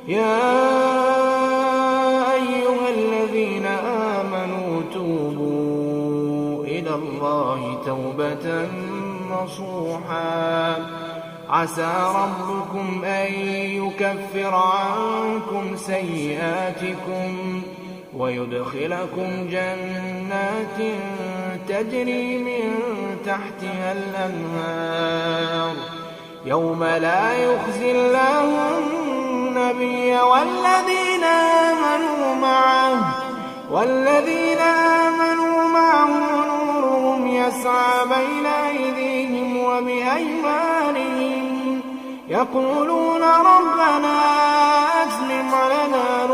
يا أيها الذين آمنوا توبوا إلى الله توبة نصوحا عسى ربكم أن يكفر عنكم سيئاتكم ويدخلكم جنات تجري من تحتها الأنهار يوم لا يخزي الله النبي والذين آمنوا معه نورهم يسعى بين أيديهم وبأيمانهم يقولون ربنا أتمم لنا